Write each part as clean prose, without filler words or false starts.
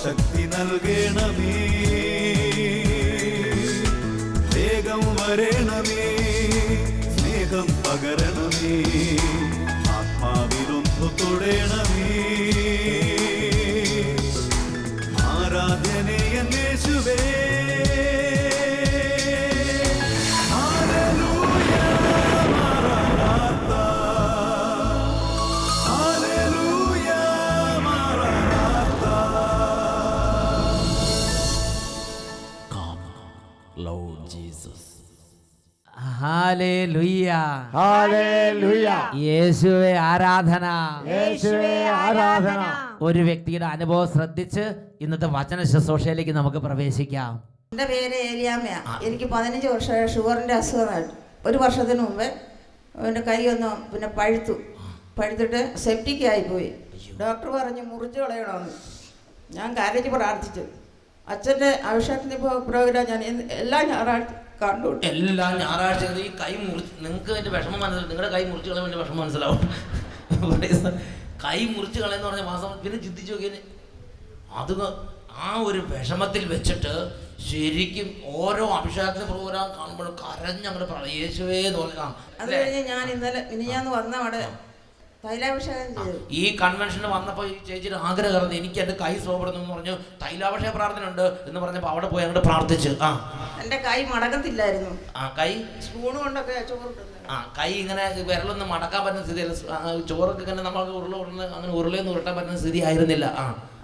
ശക്തി നൽകണമേ, വേഗം വരണമേ, സ്നേഹം പകരണമേ, ആത്മാവിലൊന്നു തൊടണമേ. ആരാധനയൻ യേശുവേ, ഹല്ലേലൂയ, ഹല്ലേലൂയ, യേശുവേ ആരാധന, യേശുവേ ആരാധന. ഒരു വ്യക്തിയുടെ അനുഭവം ശ്രദ്ധിച്ച് ഇന്നത്തെ വചന ശുശ്രൂഷയിലേക്ക് നമുക്ക് പ്രവേശിക്കാം. എൻ്റെ പേര് ഏലിയാമ്മ. എനിക്ക് 15 വർഷമായ ഷുഗറിൻ്റെ അസുഖമായിട്ട്. ഒരു വർഷത്തിന് മുമ്പ് എൻ്റെ കൈ ഒന്ന് പഴുത്തിട്ട് സെപ്റ്റിക് ആയിപ്പോയി. ഡോക്ടർ പറഞ്ഞ് മുറിച്ച് കളയണമെന്ന്. ഞാൻ കരഞ്ഞ് പ്രാർത്ഥിച്ചു. അച്ഛൻ്റെ അഭിഷേകത്തിന് പ്രോഗ്രാം ഞാൻ എല്ലാ ഞായറാഴ്ച കണ്ടു. എല്ലാ ഞായറാഴ്ച ഈ കൈ മുറിച്ച് നിങ്ങൾക്ക് അതിൻ്റെ വിഷമം മനസ്സിലാവും. നിങ്ങളുടെ കൈ മുറിച്ച് കളയാൻ വേണ്ടി വിഷമം മനസ്സിലാവും. കൈ മുറിച്ച് കളയെന്ന് പറഞ്ഞ മാസം പിന്നെ ചിന്തിച്ചു നോക്കിയാൽ അത് ആ ഒരു വിഷമത്തിൽ വെച്ചിട്ട് ശരിക്കും ഓരോ അഭിഷേകത്തിന് പ്രോഗ്രാം കാണുമ്പോഴും കരഞ്ഞങ്ങോട്ട് പറയും യേശുവേ എന്ന് പറഞ്ഞാൽ. അത് കഴിഞ്ഞ് ഞാൻ ഇന്നലെ വന്ന അവിടെ തൈലാഭിഷേകം ചെയ്തു. ഈ കൺവെൻഷന് വന്നപ്പോൾ ഈ ചേച്ചിയുടെ ആഗ്രഹമായിരുന്നു എനിക്ക് എൻ്റെ കൈ സുഖപ്പെടുന്നു എന്ന് പറഞ്ഞു. തൈലാഭിഷേക പ്രാർത്ഥന ഉണ്ട് എന്ന് പറഞ്ഞപ്പോൾ അവിടെ പോയി അങ്ങോട്ട് പ്രാർത്ഥിച്ചു. എൻ്റെ കൈ മടക്കത്തില്ലായിരുന്നു. കൈ സ്പൂൺ കൊണ്ടൊക്കെ ചോറ് കൈ ഇങ്ങനെ വിരലൊന്നും മടക്കാൻ പറ്റുന്ന സ്ഥിതിയല്ല. ചോറൊക്കെ ഇങ്ങനെ നമുക്ക് ഉരുള അങ്ങനെ ഉരുളയൊന്നും ഉരുട്ടാൻ പറ്റുന്ന സ്ഥിതി ആയിരുന്നില്ല.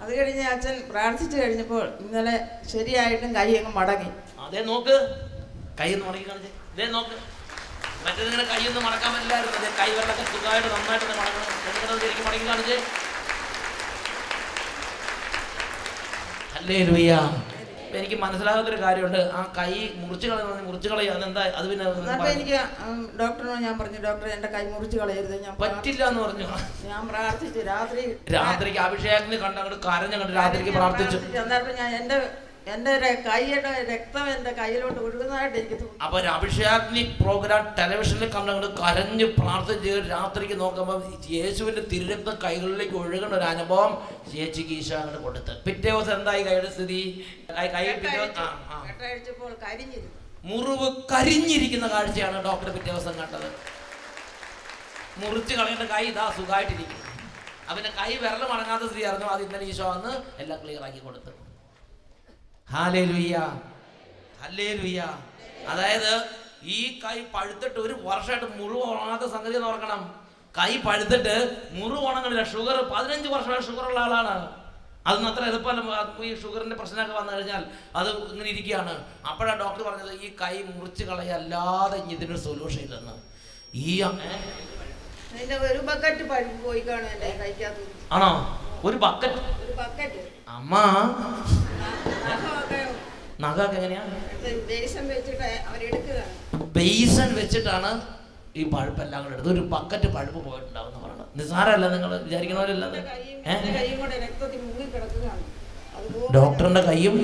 അത് കഴിഞ്ഞ് അച്ഛൻ പ്രാർത്ഥിച്ചു കഴിഞ്ഞപ്പോൾ ഇന്നലെ ശരിയായിട്ടും കൈ അങ്ങ് മടങ്ങി. അതേ നോക്ക്, കൈ ഒന്ന് മടക്കി കാണിച്ചേ. ഇതേ നോക്ക്, മറ്റേത് ഇങ്ങനെ കൈയൊന്നും മടക്കാൻ പറ്റില്ലായിരുന്നു. അതേ കൈ വെള്ളമൊക്കെ സുഖമായിട്ട് നന്നായിട്ട് മടക്കണം. ശരിക്കും മടക്കി കാണിച്ചേ. ഹല്ലേലൂയ. എനിക്ക് മനസ്സിലാകാത്തൊരു കാര്യമുണ്ട്. ആ കൈ മുറിച്ച് കളയുക അതെന്താ? അത് പിന്നെ എനിക്ക് ഡോക്ടറിനോട് ഞാൻ പറഞ്ഞു, ഡോക്ടർ എൻ്റെ കൈ മുറിച്ച് കളയരുത്, ഞാൻ പറ്റില്ല എന്ന് പറഞ്ഞു. ഞാൻ പ്രാർത്ഥിച്ചു. രാത്രിക്ക് അഭിഷേകത്തിന് കണ്ടങ്ങോട്ട് കരഞ്ഞങ്ങോട്ട് രാത്രിക്ക് പ്രാർത്ഥിച്ചു. എന്നിട്ട് ഞാൻ എൻ്റെ കൈയുടെ രക്തം എൻ്റെ കയ്യിലോട്ട് ഒഴുകുന്നതായിട്ട് എനിക്ക് തോന്നി. അപ്പൊ അഭിഷേകാഗ്നി പ്രോഗ്രാം ടെലിവിഷനിൽ കണ്ടങ്ങോട്ട് കരഞ്ഞ് പ്രാർത്ഥിച്ച് രാത്രിക്ക് നോക്കുമ്പോൾ യേശുവിന്റെ തിരുരക്തം കൈകളിലേക്ക് ഒഴുകുന്ന ഒരു അനുഭവം ചേച്ചിക്ക് ഈശോ അങ്ങോട്ട് കൊടുത്ത്. പിറ്റേ ദിവസം എന്തായി കൈയുടെ സ്ഥിതി? മുറിവ് കരിഞ്ഞിരിക്കുന്ന കാഴ്ചയാണ് ഡോക്ടർ പിറ്റേ ദിവസം കണ്ടത്. മുറിച്ച് കളയേണ്ട കൈ ഇതാ സുഖമായിട്ടിരിക്കുന്നു. അവന്റെ കൈ വിരൽ മടങ്ങാത്ത സ്ഥിതി ആയിരുന്നു. അത് ഇന്നലെ ഈശോ വന്ന് എല്ലാം ക്ലിയർ ആക്കി കൊടുത്തു. Hallelujah, hallelujah. അതായത് ഈ കൈ പഴുത്തിട്ട് ഒരു വർഷമായിട്ട് മുറിവ് ഉണങ്ങാത്ത സംഗതി എന്ന് ഓർക്കണം. കൈ പഴുത്തിട്ട് മുറിവ് ഉണങ്ങണില്ല. 15 വർഷമായിട്ട് ഷുഗറുള്ള ആളാണ്. അതൊന്നും അത്ര എളുപ്പമല്ല. ഈ ഷുഗറിന്റെ പ്രശ്നമൊക്കെ വന്നു കഴിഞ്ഞാൽ അത് ഇങ്ങനെ ഇരിക്കുകയാണ്. അപ്പോഴാണ് ഡോക്ടർ പറഞ്ഞത് ഈ കൈ മുറിച്ച് കളയല്ലാതെ ഇതിനൊരു സൊല്യൂഷൻ ഇല്ലെന്ന്. ഒരു ബക്കറ്റ് പോയി ആണോ? ഒരു ബക്കറ്റ് അമ്മ നഖമൊക്കെ എങ്ങനെയാ? ബേസൺ വെച്ചിട്ടാണ് ഈ പഴുപ്പെല്ലാം കൂടെ എടുത്ത് ഒരു ബക്കറ്റ് പഴുപ്പ് പോയിട്ടുണ്ടാവും പറയണം. നിസ്സാരമല്ല, നിങ്ങൾ വിചാരിക്കണവരല്ല. ഡോക്ടറിന്റെ കൈയും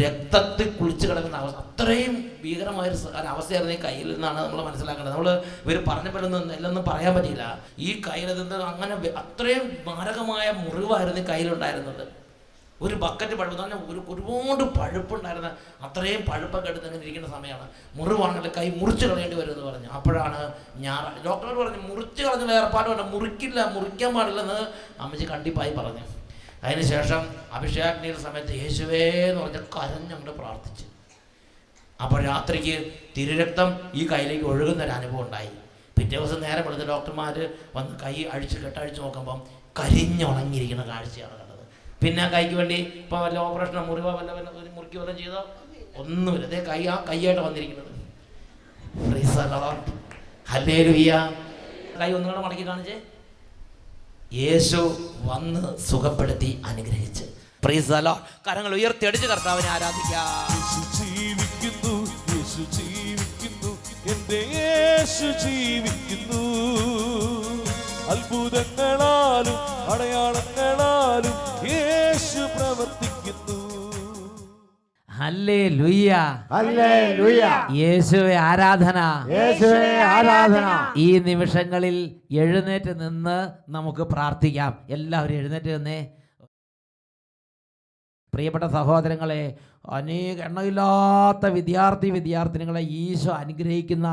രക്തത്തിൽ കുളിച്ച് കിടക്കുന്ന അവസ്ഥ, അത്രയും ഭീകരമായ അവസ്ഥയായിരുന്നു ഈ കയ്യിൽ നിന്നാണ് നമ്മൾ മനസ്സിലാക്കേണ്ടത്. നമ്മൾ ഇവർ പറഞ്ഞപ്പോഴൊന്നും എല്ലൊന്നും പറയാൻ പറ്റിയില്ല. ഈ കയ്യിൽ അങ്ങനെ അത്രയും മാരകമായ മുറിവായിരുന്നു ഈ കയ്യിലുണ്ടായിരുന്നത്. ഒരു ബക്കറ്റ് പഴുപ്പ് എന്ന് പറഞ്ഞാൽ ഒരുപാട് പഴുപ്പുണ്ടായിരുന്ന അത്രയും പഴുപ്പൊക്കെ എടുത്ത് അങ്ങനെ ഇരിക്കുന്ന സമയമാണ്. മുറിവാണെങ്കിൽ കൈ മുറിച്ച് കളയേണ്ടി വരും എന്ന് പറഞ്ഞു. അപ്പോഴാണ് ഡോക്ടറോട് പറഞ്ഞു മുറിച്ച് കളഞ്ഞ ഏർപ്പാട് വേണ്ട, മുറിക്കാൻ പാടില്ലെന്ന് അമ്മച്ചി കണ്ടിപ്പായി പറഞ്ഞു. അതിനുശേഷം അഭിഷേകാഗ്നിയുടെ സമയത്ത് യേശുവേ എന്ന് പറഞ്ഞ് കരഞ്ഞങ്ങോട്ട് പ്രാർത്ഥിച്ചു. അപ്പോൾ രാത്രിക്ക് തിരുരക്തം ഈ കയ്യിലേക്ക് ഒഴുകുന്നൊരു അനുഭവം ഉണ്ടായി. പിറ്റേ ദിവസം നേരം വെളുത്ത് ഡോക്ടർമാർ വന്ന് കൈ കെട്ടഴിച്ച് നോക്കുമ്പം കരിഞ്ഞുണങ്ങിയിരിക്കുന്ന കാഴ്ചയാണ് കണ്ടത്. പിന്നെ കൈക്ക് വേണ്ടി ഇപ്പോൾ വല്ല ഓപ്പറേഷനോ മുറിവോ വല്ല മുറുക്കി വല്ലതും ചെയ്തോ ഒന്നുമില്ല. അതേ കൈയായിട്ട് വന്നിരിക്കുന്നത്. ഹല്ലേലൂയ. കൈ ഒന്നുകൂടെ മടക്കി കാണിച്ചേ. യേശു വന്ന് സുഖപ്പെടുത്തി അനുഗ്രഹിച്ച്. Praise the Lord. കരങ്ങൾ ഉയർത്തിയടിച്ച് കർത്താവിനെ ആരാധിക്കാം. യേശു ജീവിക്കുന്നു, എൻ്റെ യേശു ജീവിക്കുന്നു. അത്ഭുതങ്ങളാലും അടയാളങ്ങളാലും യേശു പ്രവർത്തിക്കുന്നു. ഹല്ലേലൂയ. ഹല്ലേലൂയ. യേശുവേ ആരാധന. യേശുവേ ആരാധന. ഈ നിമിഷങ്ങളിൽ എഴുന്നേറ്റ് നിന്ന് നമുക്ക് പ്രാർത്ഥിക്കാം. എല്ലാവരും എഴുന്നേറ്റ് നിന്നേ. പ്രിയപ്പെട്ട സഹോദരങ്ങളെ, അനേക എണ്ണയില്ലാത്ത വിദ്യാർത്ഥിനികളെ ഈശോ അനുഗ്രഹിക്കുന്ന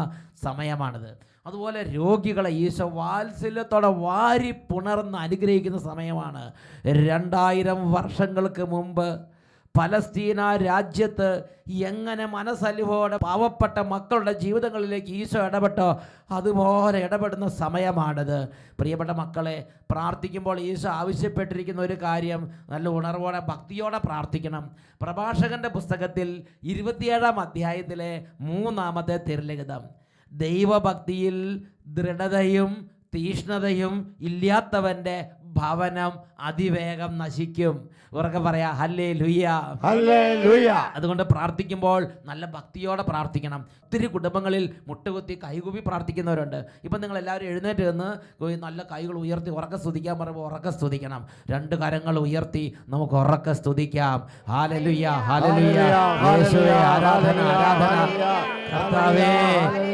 സമയമാണിത്. അതുപോലെ രോഗികളെ ഈശോ വാത്സല്യത്തോടെ വാരി പുണർന്ന് അനുഗ്രഹിക്കുന്ന സമയമാണ്. 2000 വർഷങ്ങൾക്ക് മുമ്പ് പലസ്തീന രാജ്യത്ത് എങ്ങനെ മനസ്സലിവോടെ പാവപ്പെട്ട മക്കളുടെ ജീവിതങ്ങളിലേക്ക് ഈശോ ഇടപെട്ടോ അതുപോലെ ഇടപെടുന്ന സമയമാണിത്. പ്രിയപ്പെട്ട മക്കളെ, പ്രാർത്ഥിക്കുമ്പോൾ ഈശോ ആവശ്യപ്പെട്ടിരിക്കുന്ന ഒരു കാര്യം നല്ല ഉണർവോടെ ഭക്തിയോടെ പ്രാർത്ഥിക്കണം. പ്രഭാഷകന്റെ പുസ്തകത്തിൽ 27-ാം അധ്യായത്തിലെ 3-ാമത്തെ തിരുലിഖിതം, ദൈവഭക്തിയിൽ ദൃഢതയും തീഷ്ണതയും ഇല്ലാത്തവന്റെ ഭവനം അതിവേഗം നശിക്കും. ഉറക്കെ പറയാ ഹല്ലേലൂയ. ഹല്ലേലൂയ. അതുകൊണ്ട് പ്രാർത്ഥിക്കുമ്പോൾ നല്ല ഭക്തിയോടെ പ്രാർത്ഥിക്കണം. ഒത്തിരി കുടുംബങ്ങളിൽ മുട്ടുകുത്തി കൈകൂപ്പി പ്രാർത്ഥിക്കുന്നവരുണ്ട്. ഇപ്പം നിങ്ങൾ എല്ലാവരും എഴുന്നേറ്റ് നിന്ന് നല്ല കൈകൾ ഉയർത്തി ഉറക്കെ സ്തുതിക്കാൻ പറയുമ്പോൾ ഉറക്കെ സ്തുതിക്കണം. 2 കരങ്ങൾ ഉയർത്തി നമുക്ക് ഉറക്കെ സ്തുതിക്കാം. Hallelujah, hallelujah. യേശുവേ ആരാധന, ആരാധന. കർത്താവേ,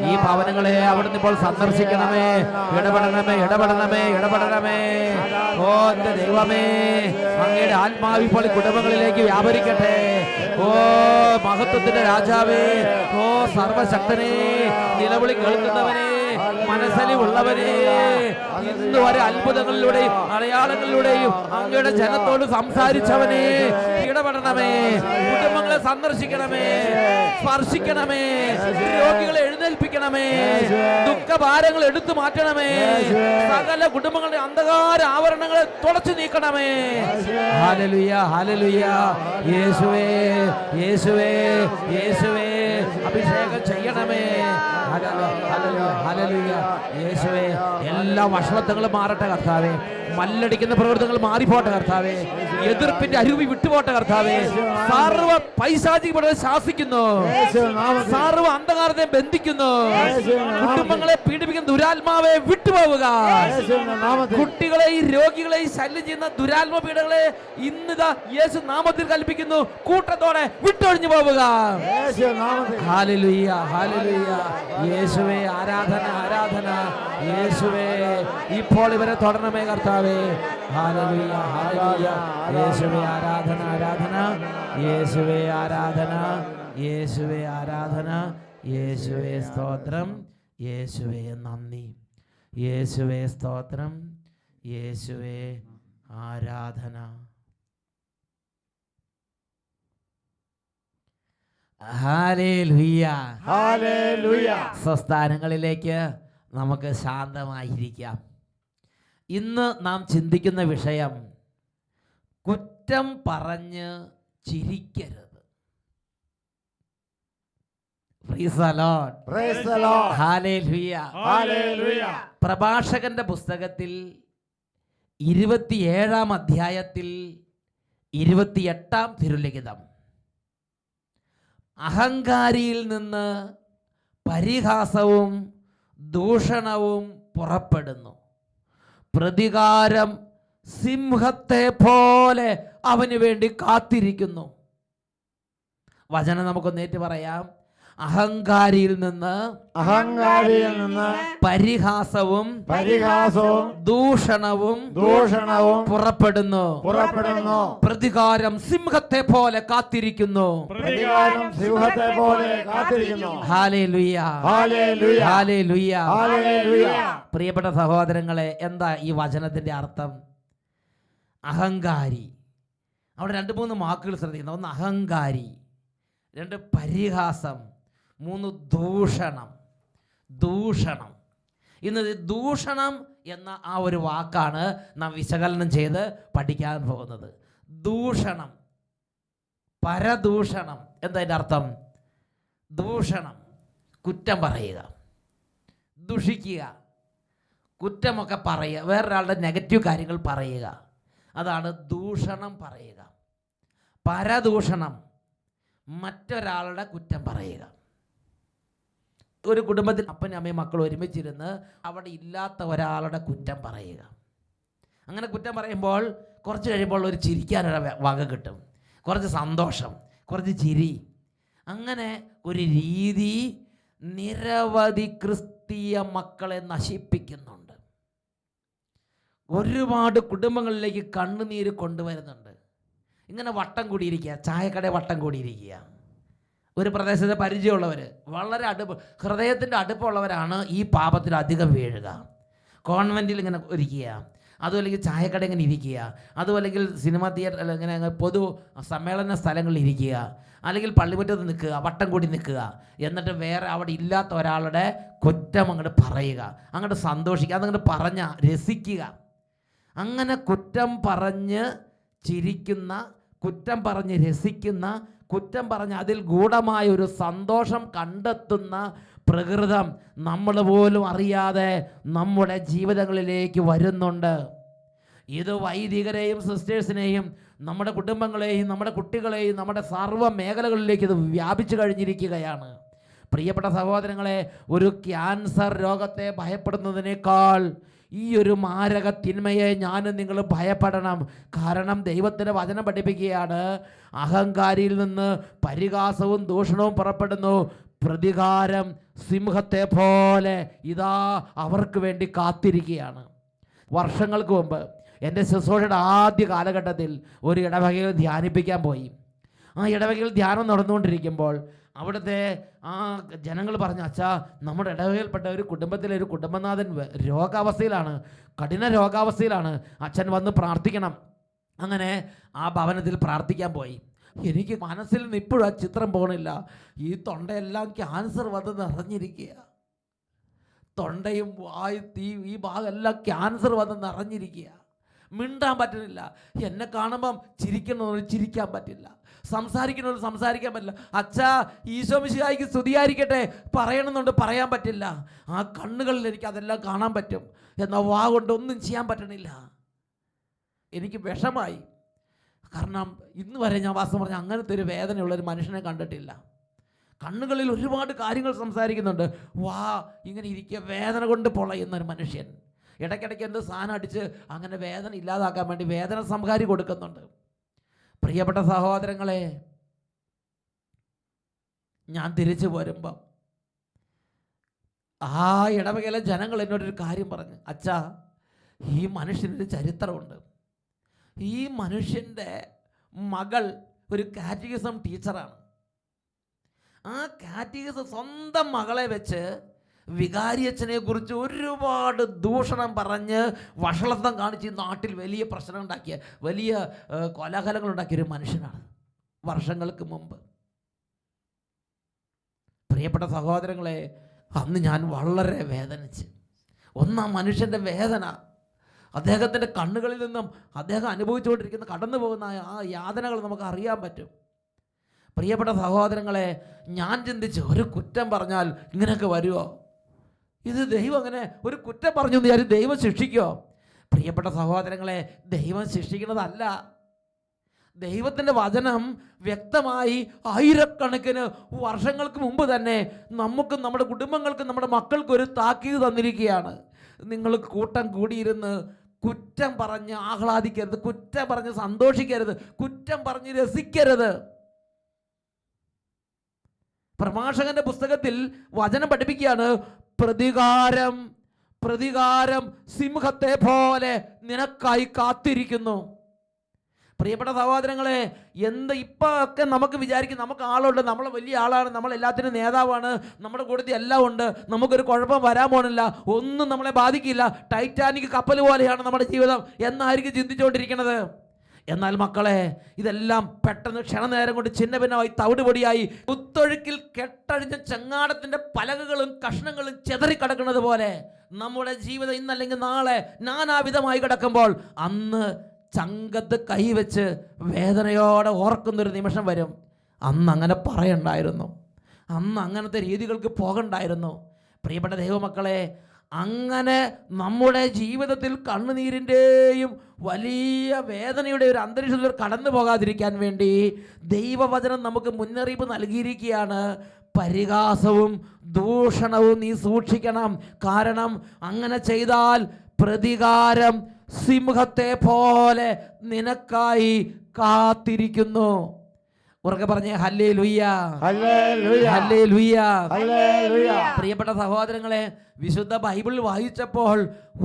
ഈ ഭവനങ്ങളെ അവിടുന്ന് ഇപ്പോൾ സന്ദർശിക്കണമേ. ഇടപെടണമേ, ഇടപെടണമേ, ഇടപെടണമേ. ഓ എന്റെ ദൈവമേ, അങ്ങയുടെ ആത്മാവ് ഇപ്പോൾ കുടുംബങ്ങളിലേക്ക് വ്യാപരിക്കട്ടെ. ഓ മഹത്വത്തിന്റെ രാജാവേ, ഓ സർവശക്തനെ, നിലവിളി കേൾക്കുന്നവനെ, മനസ്സലിവുള്ളവനെ, ഇന്ന് വരെ അത്ഭുതങ്ങളിലൂടെയും അടയാളങ്ങളിലൂടെയും അങ്ങയുടെ ജനത്തോട് സംസാരിച്ചവനെ, ഇടപെടണമേ. കുടുംബങ്ങളെ സന്ദർശിക്കണമേ, സ്പർശിക്കണമേ. രോഗികളെ എഴുന്നേൽപ്പിക്കണമേ. ദുഃഖഭാരങ്ങൾ എടുത്തു മാറ്റണമേ. സകല കുടുംബങ്ങളുടെ അന്ധകാര ആവരണങ്ങളെ തുടച്ചു നീക്കണമേ. Hallelujah, hallelujah. യേശുവേ, യേശുവേ, യേശുവേ, അഭിഷേകം ചെയ്യണമേ. Hallelujah, hallelujah. യേശുവേ, എല്ലാ വഷളത്വങ്ങളും മാറട്ടെ കർത്താവേ. മല്ലടിക്കുന്ന പ്രവൃത്തികൾ മാറിപ്പോട്ടെ കർത്താവേ. എതിർപ്പിന്റെ അരുവി വിട്ടുപോട്ടെ കർത്താവേ. സർവ്വ പൈശാചിക ശാസിക്കുന്നു, സർവ്വ അന്ധകാരത്തെ ബന്ധിക്കുന്നു. കുടുംബങ്ങളെ പീഡിപ്പിക്കുന്ന ദുരാത്മാവെ വിട്ടുപോവുക. കുട്ടികളെ ഈ രോഗികളെ ശല്യം ചെയ്യുന്ന ദുരാത്മ പീഡകളെ ഇന്നിതാ യേശു നാമത്തിൽ കൽപ്പിക്കുന്നു, കൂട്ടത്തോടെ വിട്ടൊഴിഞ്ഞു പോവുക. Hallelujah, hallelujah. യേശുവേ ആരാധന, ആരാധന. യേശുവേ ഇപ്പോൾ ഇവരെ തുടരണമേ കർത്താവേ. Hallelujah, hallelujah. യേശുവേ ആരാധന, ആരാധന. യേശുവേ ആരാധന, യേശുവേ ആരാധന. യേശുവേ സ്തോത്രം, യേശുവേ നന്ദി. യേശുവേ സ്തോത്രം, യേശുവേ ആരാധന. Hallelujah, hallelujah. സ്വസ്ഥാനങ്ങളിലേക്ക് നമുക്ക് ശാന്തമായിരിക്കാം. ഇന്ന് നാം ചിന്തിക്കുന്ന വിഷയം കുറ്റം പറഞ്ഞ് ചിരിക്കരുത്. Praise the Lord. Praise the Lord. ഹല്ലേലൂയ. ഹല്ലേലൂയ. പ്രഭാഷകന്റെ പുസ്തകത്തിൽ 27-ാം അധ്യായത്തിൽ 28-ാം തിരുലിഖിതം, അഹങ്കാരിയിൽ നിന്ന് പരിഹാസവും ദൂഷണവും പുറപ്പെടുന്നു. പ്രതികാരം സിംഹത്തെ പോലെ അവന് വേണ്ടി കാത്തിരിക്കുന്നു. വചനം നമുക്കൊന്നേറ്റ് പറയാം. അഹങ്കാരിയിൽ നിന്ന് പരിഹാസവും ദൂഷണവും പുറപ്പെടുന്നു. പ്രതികാരം സിംഹത്തെ പോലെ കാത്തിരിക്കുന്നു. Hallelujah, hallelujah. പ്രിയപ്പെട്ട സഹോദരങ്ങളെ, എന്താ ഈ വചനത്തിന്റെ അർത്ഥം? അഹങ്കാരി. അവിടെ 2-3 വാക്കുകൾ ശ്രദ്ധിക്കുന്നു. 1 അഹങ്കാരി, 2 പരിഹാസം, 3 ദൂഷണം. ദൂഷണം. ഇന്ന് ദൂഷണം എന്ന ആ ഒരു വാക്കാണ് നാം വിശകലനം ചെയ്ത് പഠിക്കാൻ പോകുന്നത്. ദൂഷണം, പരദൂഷണം. എന്താ അതിൻ്റെ അർത്ഥം? ദൂഷണം, കുറ്റം പറയുക, ദുഷിക്കുക, കുറ്റമൊക്കെ പറയുക, വേറൊരാളുടെ നെഗറ്റീവ് കാര്യങ്ങൾ പറയുക, അതാണ് ദൂഷണം പറയുക. പരദൂഷണം, മറ്റൊരാളുടെ കുറ്റം പറയുക. ഒരു കുടുംബത്തിൽ അപ്പനും അമ്മയും മക്കളും ഒരുമിച്ചിരുന്ന് അവിടെ ഇല്ലാത്ത ഒരാളുടെ കുറ്റം പറയുക. അങ്ങനെ കുറ്റം പറയുമ്പോൾ കുറച്ച് കഴിയുമ്പോൾ ഒരു ചിരിക്കാനൊരു വക കിട്ടും, കുറച്ച് സന്തോഷം, കുറച്ച് ചിരി. അങ്ങനെ ഒരു രീതി നിരവധി ക്രിസ്തീയ മക്കളെ നശിപ്പിക്കുന്നുണ്ട്. ഒരുപാട് കുടുംബങ്ങളിലേക്ക് കണ്ണുനീര് കൊണ്ടുവരുന്നുണ്ട്. ഇങ്ങനെ വട്ടം കൂടിയിരിക്കുക, ചായക്കട വട്ടം കൂടിയിരിക്കുക. ഒരു പ്രദേശത്തെ പരിചയമുള്ളവർ, വളരെ ഹൃദയത്തിൻ്റെ അടുപ്പമുള്ളവരാണ് ഈ പാപത്തിൽ അധികം വീഴുക. കോൺവെൻറ്റിൽ ഇങ്ങനെ ഇരിക്കുക, അതുമല്ലെങ്കിൽ ചായക്കട ഇങ്ങനെ ഇരിക്കുക, അതുമല്ലെങ്കിൽ സിനിമ തിയേറ്റർ ഇങ്ങനെ പൊതു സമ്മേളന സ്ഥലങ്ങളിൽ ഇരിക്കുക, അല്ലെങ്കിൽ പള്ളിമുറ്റത്ത് നിൽക്കുക, വട്ടം കൂടി നിൽക്കുക. എന്നിട്ട് വേറെ അവിടെ ഇല്ലാത്ത ഒരാളുടെ കുറ്റം അങ്ങോട്ട് പറയുക, അങ്ങോട്ട് സന്തോഷിക്കുക, അതങ്ങോട്ട് പറഞ്ഞ രസിക്കുക. അങ്ങനെ കുറ്റം പറഞ്ഞ് ചിരിക്കുന്ന, കുറ്റം പറഞ്ഞ് രസിക്കുന്ന, കുറ്റം പറഞ്ഞ് അതിൽ ഗൂഢമായ ഒരു സന്തോഷം കണ്ടെത്തുന്ന പ്രകൃതം നമ്മൾ പോലും അറിയാതെ നമ്മുടെ ജീവിതങ്ങളിലേക്ക് വരുന്നുണ്ട്. ഇത് വൈദികരെയും സിസ്റ്റേഴ്സിനെയും നമ്മുടെ കുടുംബങ്ങളെയും നമ്മുടെ കുട്ടികളെയും നമ്മുടെ സർവ്വ മേഖലകളിലേക്ക് ഇത് വ്യാപിച്ചു കഴിഞ്ഞിരിക്കുകയാണ്. പ്രിയപ്പെട്ട സഹോദരങ്ങളെ, ഒരു ക്യാൻസർ രോഗത്തെ ഭയപ്പെടുന്നതിനേക്കാൾ ഈ ഒരു മാരക തിന്മയെ ഞാനും നിങ്ങൾ ഭയപ്പെടണം. കാരണം ദൈവത്തിൻ്റെ വചനം പഠിപ്പിക്കുകയാണ്, അഹങ്കാരിയിൽ നിന്ന് പരിഹാസവും ദൂഷണവും പുറപ്പെടുന്നു, പ്രതികാരം സിംഹത്തെ പോലെ ഇതാ അവർക്ക് വേണ്ടി കാത്തിരിക്കുകയാണ്. വർഷങ്ങൾക്ക് മുമ്പ് എൻ്റെ ശുശ്രൂഷയുടെ ആദ്യ കാലഘട്ടത്തിൽ ഒരു ഇടവകയിൽ ധ്യാനിപ്പിക്കാൻ പോയി. ആ ഇടവകയിൽ ധ്യാനം നടന്നുകൊണ്ടിരിക്കുമ്പോൾ അവിടുത്തെ ആ ജനങ്ങൾ പറഞ്ഞു, അച്ഛാ, നമ്മുടെ ഇടവകയിൽപ്പെട്ട ഒരു കുടുംബത്തിലെ ഒരു കുടുംബനാഥൻ രോഗാവസ്ഥയിലാണ്, കഠിന രോഗാവസ്ഥയിലാണ്, അച്ഛൻ വന്ന് പ്രാർത്ഥിക്കണം. അങ്ങനെ ആ ഭവനത്തിൽ പ്രാർത്ഥിക്കാൻ പോയി. എനിക്ക് മനസ്സിൽ നിന്ന് ഇപ്പോഴും ആ ചിത്രം പോകണില്ല. ഈ തൊണ്ടയെല്ലാം ക്യാൻസർ വന്ന് നിറഞ്ഞിരിക്കുക, തൊണ്ടയും ഈ ഭാഗമെല്ലാം ക്യാൻസർ വന്ന് നിറഞ്ഞിരിക്കുക. മിണ്ടാൻ പറ്റുന്നില്ല. എന്നെ കാണുമ്പം ചിരിക്കണമെന്ന് ചിരിക്കാൻ പറ്റില്ല, സംസാരിക്കണമെന്ന് സംസാരിക്കാൻ പറ്റില്ല. അച്ഛാ, ഈശോ മിശിഹായ്ക്ക് സ്തുതിയായിരിക്കട്ടെ പറയണമെന്നുണ്ട്, പറയാൻ പറ്റില്ല. ആ കണ്ണുകളിൽ എനിക്ക് അതെല്ലാം കാണാൻ പറ്റും, എന്നാൽ വാ കൊണ്ട് ഒന്നും ചെയ്യാൻ പറ്റണില്ല. എനിക്ക് വിഷമായി. കാരണം ഇന്ന് വരെ ഞാൻ വാസ്തവം പറഞ്ഞാൽ അങ്ങനത്തെ ഒരു വേദനയുള്ളൊരു മനുഷ്യനെ കണ്ടിട്ടില്ല. കണ്ണുകളിൽ ഒരുപാട് കാര്യങ്ങൾ സംസാരിക്കുന്നുണ്ട്, വാ ഇങ്ങനെ ഇരിക്കുക, വേദന കൊണ്ട് പൊളയുന്നൊരു മനുഷ്യൻ. ഇടയ്ക്കിടയ്ക്ക് എന്ത് സാധനം അടിച്ച് അങ്ങനെ വേദന ഇല്ലാതാക്കാൻ വേണ്ടി വേദന സംഹാരി കൊടുക്കുന്നുണ്ട്. പ്രിയപ്പെട്ട സഹോദരങ്ങളെ, ഞാൻ തിരിച്ചു പോരുമ്പം ആ ഇടവകയിലെ ജനങ്ങൾ എന്നോടൊരു കാര്യം പറഞ്ഞു, അച്ഛാ, ഈ മനുഷ്യനൊരു ചരിത്രമുണ്ട്. ഈ മനുഷ്യൻ്റെ മകൾ ഒരു കാറ്റഗിസം ടീച്ചറാണ്. ആ കാറ്റഗിസം സ്വന്തം മകളെ വെച്ച് വികാരിയച്ഛനെ കുറിച്ച് ഒരുപാട് ദൂഷണം പറഞ്ഞ് വഷളത്വം കാണിച്ച് നാട്ടിൽ വലിയ പ്രശ്നം ഉണ്ടാക്കിയ, വലിയ കോലാഹലങ്ങൾ ഉണ്ടാക്കിയൊരു മനുഷ്യനാണ് വർഷങ്ങൾക്ക് മുമ്പ്. പ്രിയപ്പെട്ട സഹോദരങ്ങളെ, അന്ന് ഞാൻ വളരെ വേദനിച്ച്. ഒന്നാം മനുഷ്യൻ്റെ വേദന, അദ്ദേഹത്തിൻ്റെ കണ്ണുകളിൽ നിന്നും അദ്ദേഹം അനുഭവിച്ചുകൊണ്ടിരിക്കുന്ന കടന്നു പോകുന്ന ആ യാതനകൾ നമുക്ക് അറിയാൻ പറ്റും. പ്രിയപ്പെട്ട സഹോദരങ്ങളെ, ഞാൻ ചിന്തിച്ച്, ഒരു കുറ്റം പറഞ്ഞാൽ ഇങ്ങനെയൊക്കെ വരുമോ? ഇത് ദൈവം അങ്ങനെ ഒരു കുറ്റം പറഞ്ഞു എന്ന് വിചാരിച്ച് ദൈവം ശിക്ഷിക്കുമോ? പ്രിയപ്പെട്ട സഹോദരങ്ങളെ, ദൈവം ശിക്ഷിക്കുന്നതല്ല. ദൈവത്തിൻ്റെ വചനം വ്യക്തമായി ആയിരക്കണക്കിന് വർഷങ്ങൾക്ക് മുമ്പ് തന്നെ നമുക്കും നമ്മുടെ കുടുംബങ്ങൾക്കും നമ്മുടെ മക്കൾക്കും ഒരു താക്കീത് തന്നിരിക്കുകയാണ്. നിങ്ങൾ കൂട്ടം കൂടിയിരുന്ന് കുറ്റം പറഞ്ഞ് ആഹ്ലാദിക്കരുത്, കുറ്റം പറഞ്ഞ് സന്തോഷിക്കരുത്, കുറ്റം പറഞ്ഞ് രസിക്കരുത്. പ്രഭാഷകന്റെ പുസ്തകത്തിൽ വചനം പഠിപ്പിക്കുകയാണ്, പ്രതികാരം പ്രതികാരം സിംഹത്തെ പോലെ നിനക്കായി കാത്തിരിക്കുന്നു. പ്രിയപ്പെട്ട സഹോദരങ്ങളെ, ഇപ്പം ഒക്കെ നമുക്ക് വിചാരിക്കും നമുക്ക് ആളുണ്ട്, നമ്മൾ വലിയ ആളാണ്, നമ്മൾ എല്ലാത്തിനും നേതാവാണ്, നമ്മുടെ കൂട്ടത്തിൽ എല്ലാം ഉണ്ട്, നമുക്കൊരു കുഴപ്പം വരാൻ പോണില്ല, ഒന്നും നമ്മളെ ബാധിക്കില്ല, ടൈറ്റാനിക് കപ്പൽ പോലെയാണ് നമ്മുടെ ജീവിതം എന്നായിരിക്കും ചിന്തിച്ചുകൊണ്ടിരിക്കുന്നത്. എന്നാൽ മക്കളെ, ഇതെല്ലാം പെട്ടെന്ന് ക്ഷണനേരം കൊണ്ട് ചിന്ന ഭിന്നമായി തവിടുപൊടിയായി കുത്തൊഴുക്കിൽ കെട്ടഴിഞ്ഞ ചെങ്ങാടത്തിൻ്റെ പലകകളും കഷ്ണങ്ങളും ചെതറിക്കിടക്കുന്നത് പോലെ നമ്മുടെ ജീവിതം ഇന്നല്ലെങ്കിൽ നാളെ നാനാവിധമായി കിടക്കുമ്പോൾ അന്ന് ചങ്കത്ത് കൈവച്ച് വേദനയോടെ ഓർക്കുന്നൊരു നിമിഷം വരും. അന്ന് അങ്ങനെ പറയണ്ടായിരുന്നു, അന്ന് അങ്ങനത്തെ രീതികൾക്ക് പോകണ്ടായിരുന്നു. പ്രിയപ്പെട്ട ദൈവമക്കളെ, അങ്ങനെ നമ്മുടെ ജീവിതത്തിൽ കണ്ണുനീരിൻ്റെയും വലിയ വേദനയുടെ ഒരു അന്തരീക്ഷത്തിൽ കടന്നു പോകാതിരിക്കാൻ വേണ്ടി ദൈവവചനം നമുക്ക് മുന്നറിയിപ്പ് നൽകിയിരിക്കുകയാണ്. പരിഹാസവും ദൂഷണവും നീ സൂക്ഷിക്കണം. കാരണം അങ്ങനെ ചെയ്താൽ പ്രതികാരം സിംഹത്തെ പോലെ നിനക്കായി കാത്തിരിക്കുന്നു. ഉറക്കെ പറഞ്ഞേ ഹല്ലേലൂയ, ഹല്ലേലൂയ, ഹല്ലേലൂയ. ഹല്ലേലൂയ. പ്രിയപ്പെട്ട സഹോദരങ്ങളെ, വിശുദ്ധ ബൈബിൾ വായിച്ചപ്പോൾ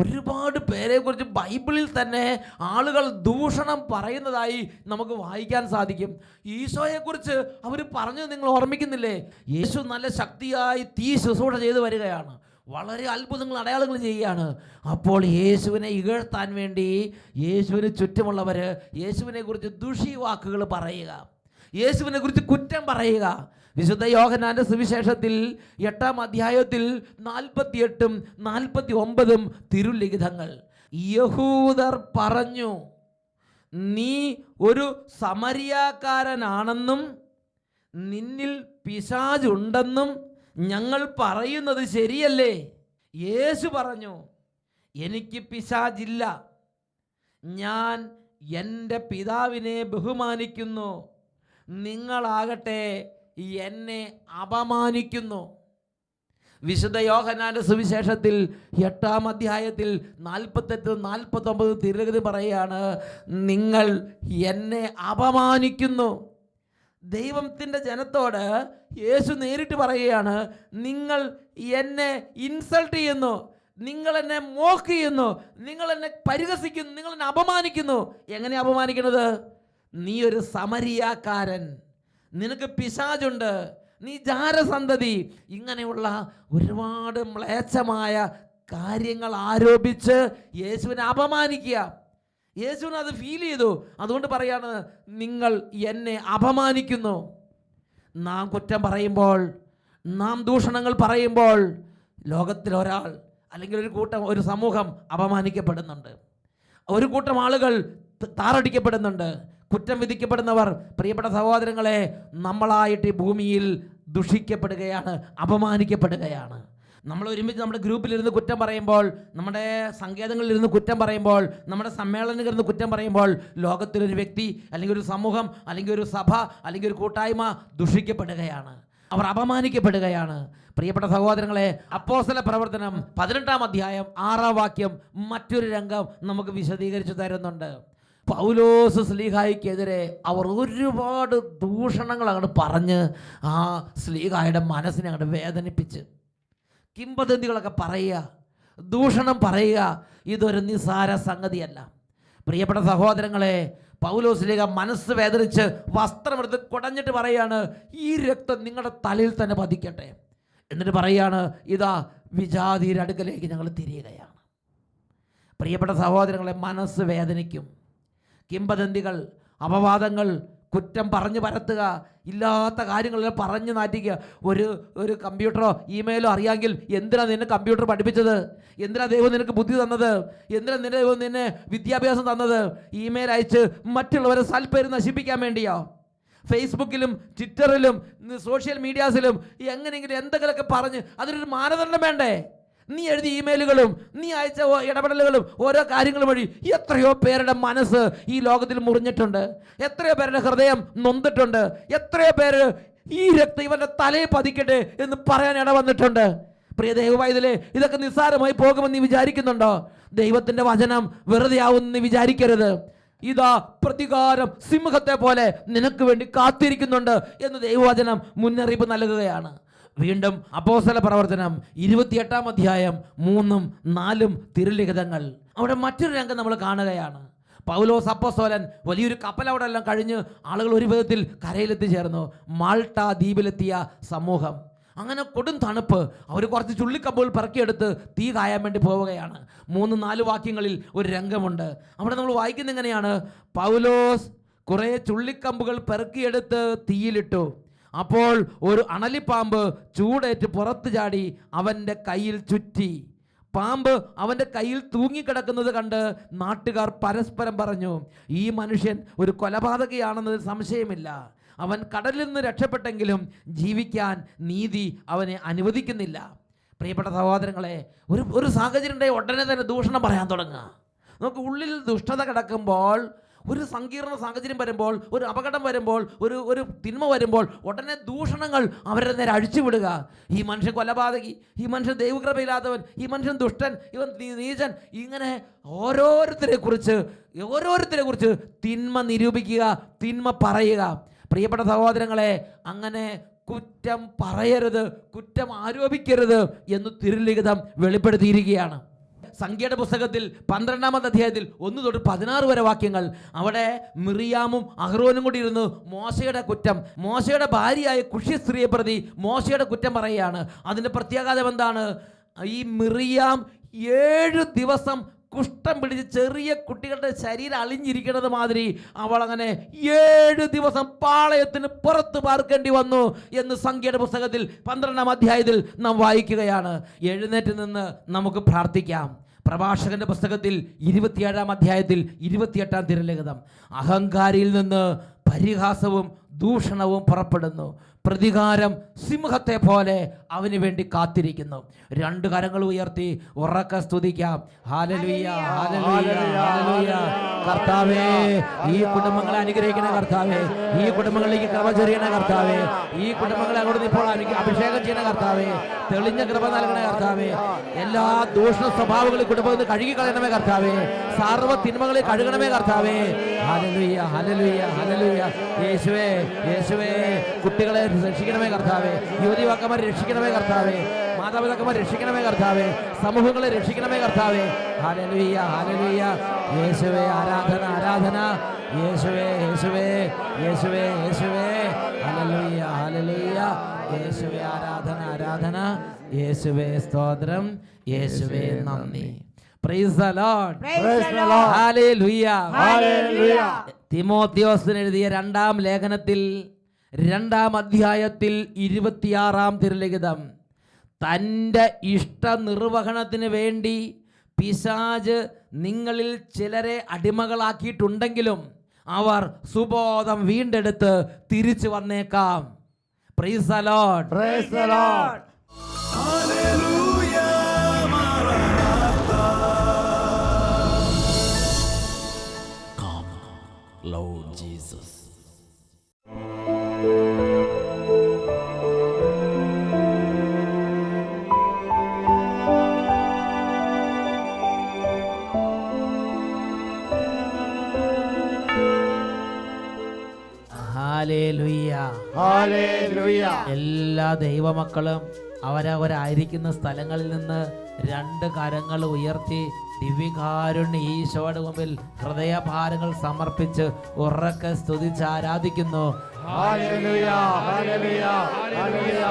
ഒരുപാട് പേരെ കുറിച്ച് ബൈബിളിൽ തന്നെ ആളുകൾ ദൂഷണം പറയുന്നതായി നമുക്ക് വായിക്കാൻ സാധിക്കും. ഈശോയെക്കുറിച്ച് അവർ പറഞ്ഞു, നിങ്ങൾ ഓർമ്മിക്കുന്നില്ലേ? യേശു നല്ല ശക്തിയായി തീ ശുശ്രൂഷ ചെയ്തു വരികയാണ്, വളരെ അത്ഭുതങ്ങൾ അടയാളങ്ങൾ ചെയ്യുകയാണ്. അപ്പോൾ യേശുവിനെ ഇകഴ്ത്താൻ വേണ്ടി യേശുവിന് ചുറ്റുമുള്ളവർ യേശുവിനെ കുറിച്ച് ദുഷിവാക്കുകൾ പറയുക, യേശുവിനെ കുറിച്ച് കുറ്റം പറയുക. വിശുദ്ധ യോഹന്നാന്റെ സുവിശേഷത്തിൽ 8-ാം അധ്യായത്തിൽ 48-ഉം 49-ഉം തിരുലിഖിതങ്ങൾ. യഹൂദർ പറഞ്ഞു, നീ ഒരു സമരിയാക്കാരനാണെന്നും നിന്നിൽ പിശാചുണ്ടെന്നും ഞങ്ങൾ പറയുന്നത് ശരിയല്ലേ? യേശു പറഞ്ഞു, എനിക്ക് പിശാചില്ല, ഞാൻ എൻ്റെ പിതാവിനെ ബഹുമാനിക്കുന്നു, നിങ്ങളാകട്ടെ എന്നെ അപമാനിക്കുന്നു. വിശുദ്ധ യോഹന്നാന്റെ സുവിശേഷത്തിൽ 8-ാം അധ്യായത്തിൽ 48-49 തിരുലിഖിതം പറയുകയാണ്, നിങ്ങൾ എന്നെ അപമാനിക്കുന്നു. ദൈവത്തിൻ്റെ ജനത്തോട് യേശു നേരിട്ട് പറയുകയാണ്, നിങ്ങൾ എന്നെ ഇൻസൾട്ട് ചെയ്യുന്നു, നിങ്ങൾ എന്നെ മോക്ക് ചെയ്യുന്നു, നിങ്ങൾ എന്നെ പരിഹസിക്കുന്നു, നിങ്ങൾ എന്നെ അപമാനിക്കുന്നു. എങ്ങനെ അപമാനിക്കുന്നത്? നീ ഒരു സമരിയാക്കാരൻ, നിനക്ക് പിശാചുണ്ട്, നീ ജാരസന്തതി, ഇങ്ങനെയുള്ള ഒരുപാട് മ്ലേച്ഛമായ കാര്യങ്ങൾ ആരോപിച്ച് യേശുവിനെ അപമാനിക്കുക. യേശുവിന് അത് ഫീൽ ചെയ്തു. അതുകൊണ്ട് പറയാണ്, നിങ്ങൾ എന്നെ അപമാനിക്കുന്നു. നാം കുറ്റം പറയുമ്പോൾ, നാം ദൂഷണങ്ങൾ പറയുമ്പോൾ ലോകത്തിൽ ഒരാൾ അല്ലെങ്കിൽ ഒരു കൂട്ടം, ഒരു സമൂഹം അപമാനിക്കപ്പെടുന്നുണ്ട്, ഒരു കൂട്ടം ആളുകൾ താറടിക്കപ്പെടുന്നുണ്ട്, കുറ്റം വിധിക്കപ്പെടുന്നവർ. പ്രിയപ്പെട്ട സഹോദരങ്ങളെ, നമ്മളായിട്ട് ഈ ഭൂമിയിൽ ദുഷിക്കപ്പെടുകയാണ്, അപമാനിക്കപ്പെടുകയാണ്. നമ്മൾ ഒരുമിച്ച് നമ്മുടെ ഗ്രൂപ്പിലിരുന്ന് കുറ്റം പറയുമ്പോൾ, നമ്മുടെ സങ്കേതങ്ങളിലിരുന്ന് കുറ്റം പറയുമ്പോൾ, നമ്മുടെ സമ്മേളനങ്ങളിലിരുന്ന് കുറ്റം പറയുമ്പോൾ ലോകത്തിലൊരു വ്യക്തി അല്ലെങ്കിൽ ഒരു സമൂഹം അല്ലെങ്കിൽ ഒരു സഭ അല്ലെങ്കിൽ ഒരു കൂട്ടായ്മ ദുഷിക്കപ്പെടുകയാണ്, അവർ അപമാനിക്കപ്പെടുകയാണ്. പ്രിയപ്പെട്ട സഹോദരങ്ങളെ, അപ്പോസ്തല പ്രവർത്തനം 18-ാം അധ്യായം 6-ാം വാക്യം മറ്റൊരു രംഗം നമുക്ക് വിശദീകരിച്ചു തരുന്നുണ്ട്. പൗലോസ് സ്ലീഹായ്ക്കെതിരെ അവർ ഒരുപാട് ദൂഷണങ്ങൾ അങ്ങോട്ട് പറഞ്ഞ് ആ സ്ലീഹായുടെ മനസ്സിനെ അങ്ങോട്ട് വേദനിപ്പിച്ച് കിംവദന്തികളൊക്കെ പറയുക, ദൂഷണം പറയുക. ഇതൊരു നിസ്സാര സംഗതിയല്ല. പ്രിയപ്പെട്ട സഹോദരങ്ങളെ, പൗലോസ് സ്ലീഹ മനസ്സ് വേദനിച്ച് വസ്ത്രമെടുത്ത് കുടഞ്ഞിട്ട് പറയാണ്, ഈ രക്തം നിങ്ങളുടെ തലയിൽ തന്നെ പതിക്കട്ടെ. എന്നിട്ട് പറയാണ്, ഇതാ വിജാതിയുടെ അടുക്കലേക്ക് ഞങ്ങൾ തിരിയുകയാണ്. പ്രിയപ്പെട്ട സഹോദരങ്ങളെ, മനസ്സ് വേദനിക്കും. കിംവദന്തികൾ, അപവാദങ്ങൾ, കുറ്റം പറഞ്ഞു പരത്തുക, ഇല്ലാത്ത കാര്യങ്ങളെല്ലാം പറഞ്ഞു നാറ്റിക്കുക. ഒരു കമ്പ്യൂട്ടറോ ഇമെയിലോ അറിയാമെങ്കിൽ എന്തിനാണ് നിന്നെ കമ്പ്യൂട്ടർ പഠിപ്പിച്ചത്? എന്തിനാണ് ദൈവം നിനക്ക് ബുദ്ധി തന്നത്? എന്തിനാണ് നിന്റെ ദൈവം നിന്നെ വിദ്യാഭ്യാസം തന്നത്? ഇമെയിൽ അയച്ച് മറ്റുള്ളവരെ സൽപ്പേര് നശിപ്പിക്കാൻ വേണ്ടിയോ? ഫേസ്ബുക്കിലും ട്വിറ്ററിലും സോഷ്യൽ മീഡിയാസിലും എങ്ങനെയെങ്കിലും എന്തെങ്കിലുമൊക്കെ പറഞ്ഞ് അതിനൊരു മാനദണ്ഡം വേണ്ടേ? നീ എഴുതിയ ഇമെയിലുകളും നീ അയച്ച ഇടപെടലുകളും ഓരോ കാര്യങ്ങളും വഴി എത്രയോ പേരുടെ മനസ്സ് ഈ ലോകത്തിൽ മുറിഞ്ഞിട്ടുണ്ട്, എത്രയോ പേരുടെ ഹൃദയം നൊന്നിട്ടുണ്ട്, എത്രയോ പേര് ഈ രക്തം ഇവൻ്റെ തലയിൽ പതിക്കട്ടെ എന്ന് പറയാൻ ഇട വന്നിട്ടുണ്ട്. പ്രിയ ദൈവവൈതലേ, ഇതൊക്കെ നിസ്സാരമായി പോകുമെന്ന് നീ വിചാരിക്കുന്നുണ്ടോ? ദൈവത്തിൻ്റെ വചനം വെറുതെ ആവുമെന്ന് വിചാരിക്കരുത്. ഇതാ പ്രതികാരം സിംഹത്തെ പോലെ നിനക്ക് വേണ്ടി കാത്തിരിക്കുന്നുണ്ട് എന്ന് ദൈവവചനം മുന്നറിയിപ്പ് നൽകുകയാണ്. വീണ്ടും അപ്പോസ്തല പ്രവർത്തനം 28-ാം അധ്യായം 3-4 തിരുലിഖിതങ്ങൾ. അവിടെ മറ്റൊരു രംഗം നമ്മൾ കാണുകയാണ്. പൗലോസ് അപ്പോസ്തലൻ വലിയൊരു കപ്പൽ അവിടെ എല്ലാം കഴിഞ്ഞ് ആളുകൾ ഒരു വിധത്തിൽ കരയിലെത്തിച്ചേർന്നു. മാൾട്ട ദ്വീപിലെത്തിയ സമൂഹം. അങ്ങനെ കൊടും തണുപ്പ്. അവർ കുറച്ച് ചുള്ളിക്കമ്പുകൾ പെറുക്കിയെടുത്ത് തീ കായാൻ വേണ്ടി പോവുകയാണ്. 3-4 വാക്യങ്ങളിൽ ഒരു രംഗമുണ്ട്. അവിടെ നമ്മൾ വായിക്കുന്ന എങ്ങനെയാണ്? പൗലോസ് കുറേ ചുള്ളിക്കമ്പുകൾ പെറുക്കിയെടുത്ത് തീയിലിട്ടു. അപ്പോൾ ഒരു അണലിപ്പാമ്പ് ചൂടേറ്റ് പുറത്തു ചാടി അവൻ്റെ കയ്യിൽ ചുറ്റി. പാമ്പ് അവൻ്റെ കയ്യിൽ തൂങ്ങിക്കിടക്കുന്നത് കണ്ട് നാട്ടുകാർ പരസ്പരം പറഞ്ഞു, ഈ മനുഷ്യൻ ഒരു കൊലപാതകയാണെന്നതിൽ സംശയമില്ല. അവൻ കടലിൽ നിന്ന് രക്ഷപ്പെട്ടെങ്കിലും ജീവിക്കാൻ നീതി അവനെ അനുവദിക്കുന്നില്ല. പ്രിയപ്പെട്ട സഹോദരങ്ങളെ, ഒരു സാഹചര്യം ഉണ്ടായി ഉടനെ തന്നെ ദൂഷണം പറയാൻ തുടങ്ങുക. നമുക്ക് ഉള്ളിൽ ദുഷ്ടത കിടക്കുമ്പോൾ, ഒരു സങ്കീർണ സാഹചര്യം വരുമ്പോൾ, ഒരു അപകടം വരുമ്പോൾ, ഒരു തിന്മ വരുമ്പോൾ ഉടനെ ദൂഷണങ്ങൾ അവരുടെ നേരെ അഴിച്ചുവിടുക. ഈ മനുഷ്യൻ കൊലപാതകി, ഈ മനുഷ്യൻ ദൈവകൃപയില്ലാത്തവൻ, ഈ മനുഷ്യൻ ദുഷ്ടൻ, ഇവൻ നീചൻ, ഇങ്ങനെ ഓരോരുത്തരെ കുറിച്ച് തിന്മ നിരൂപിക്കുക, തിന്മ പറയുക. പ്രിയപ്പെട്ട സഹോദരങ്ങളെ, അങ്ങനെ കുറ്റം പറയരുത്, കുറ്റം ആരോപിക്കരുത് എന്ന് തിരുലിഖിതം വെളിപ്പെടുത്തിയിരിക്കുകയാണ്. സംഖ്യയുടെ പുസ്തകത്തിൽ 12-ാമത്തെ അധ്യായത്തിൽ 1 തൊട്ട് 16 വരെ വാക്യങ്ങൾ, അവിടെ മിറിയാമും അഹ്റോനും കൂടി ഇരുന്ന് മോശയുടെ ഭാര്യയായ കുഷ്യ സ്ത്രീയെ പ്രതി മോശയുടെ കുറ്റം പറയുകയാണ്. അതിൻ്റെ പ്രത്യാഘാതം എന്താണ്? ഈ മിറിയാം 7 ദിവസം കുഷ്ഠം പിടിച്ച് ചെറിയ കുട്ടികളുടെ ശരീരം അളിഞ്ഞിരിക്കുന്നത് മാതിരി അവൾ അങ്ങനെ 7 ദിവസം പാളയത്തിന് പുറത്ത് പാർക്കേണ്ടി വന്നു എന്ന് സംഖ്യയുടെ പുസ്തകത്തിൽ 12-ാം അധ്യായത്തിൽ നാം വായിക്കുകയാണ്. എഴുന്നേറ്റ് നിന്ന് നമുക്ക് പ്രാർത്ഥിക്കാം. പ്രഭാഷകന്റെ പുസ്തകത്തിൽ 27-ാം അധ്യായത്തിൽ 28-ാം തിരുലിഖിതം, അഹങ്കാരിയിൽ നിന്ന് പരിഹാസവും ദൂഷണവും പുറപ്പെടുന്നു, പ്രതികാരം സിംഹത്തെ പോലെ അവന് വേണ്ടി കാത്തിരിക്കുന്നു. 2 കരങ്ങൾ ഉയർത്തി ഉറക്കെ സ്തുതിക്കാം. Hallelujah, hallelujah, hallelujah. കർത്താവേ, ഈ കുടുംബങ്ങളെ അനുഗ്രഹിക്കണ കർത്താവേ, ഈ കുടുംബങ്ങളിലേക്ക് കൃപ ചൊരിയണ കർത്താവേ, ഈ കുടുംബങ്ങളെ അങ്ങോട്ട് ഇപ്പോൾ അഭിഷേകം ചെയ്യണ കർത്താവേ, തെളിഞ്ഞ കൃപ നൽകണ കർത്താവേ, എല്ലാ ദൂഷണ സ്വഭാവങ്ങളും കുടുംബത്തിൽ കഴുകി കളയണമേ കർത്താവേ, സർവ്വ തിന്മകളെ കഴുകണമേ കർത്താവേ. Hallelujah, hallelujah, hallelujah. യേശുവേ, യേശുവേ, കുട്ടികളെ രക്ഷിക്കണമേ കർത്താവേ, യുവതിവാക്കന്മാരെ രക്ഷിക്കണമേ കർത്താവേ, മാതാപിതാക്കന്മാരെ രക്ഷിക്കണമേ കർത്താവേ, സമൂഹങ്ങളെ രക്ഷിക്കണമേ കർത്താവേ. Hallelujah, hallelujah. യേശുവേ, ആരാധന, ആരാധന. യേശുവേ, യേശുവേ, യേശുവേ, യേശുവേ. Hallelujah, hallelujah. യേശുവേ, ആരാധന, ആരാധന. യേശുവേ, സ്തോത്രം. യേശുവേ, നന്ദി. Praise the Lord. Praise the Lord. Hallelujah. Hallelujah. തിമോത്തിയോസിന് എഴുതിയ 2-ാം ലേഖനത്തിൽ 2-ാം അധ്യായത്തിൽ 26-ാം തിരുലിഖിതം, തൻ്റെ ഇഷ്ടനിർവഹണത്തിന് വേണ്ടി പിശാച് നിങ്ങളിൽ ചിലരെ അടിമകളാക്കിയിട്ടുണ്ടെങ്കിലും അവർ സുബോധം വീണ്ടെടുത്ത് തിരിച്ചു വന്നേക്കാം. Praise the Lord. Praise the Lord. Hallelujah, Maranatha. Come, Lord Jesus. Hallelujah. Hallelujah. എല്ലാ ദൈവമക്കളും അവരവരായിരിക്കുന്ന സ്ഥലങ്ങളിൽ നിന്ന് 2 കരങ്ങൾ ഉയർത്തി ദിവ്യകാരുണ്യ ഈശോയുടെ മുമ്പിൽ ഹൃദയഭാരങ്ങൾ സമർപ്പിച്ച് ഉറക്കെ സ്തുതിച്ച് ആരാധിക്കുന്നു. Hallelujah. Hallelujah. Hallelujah.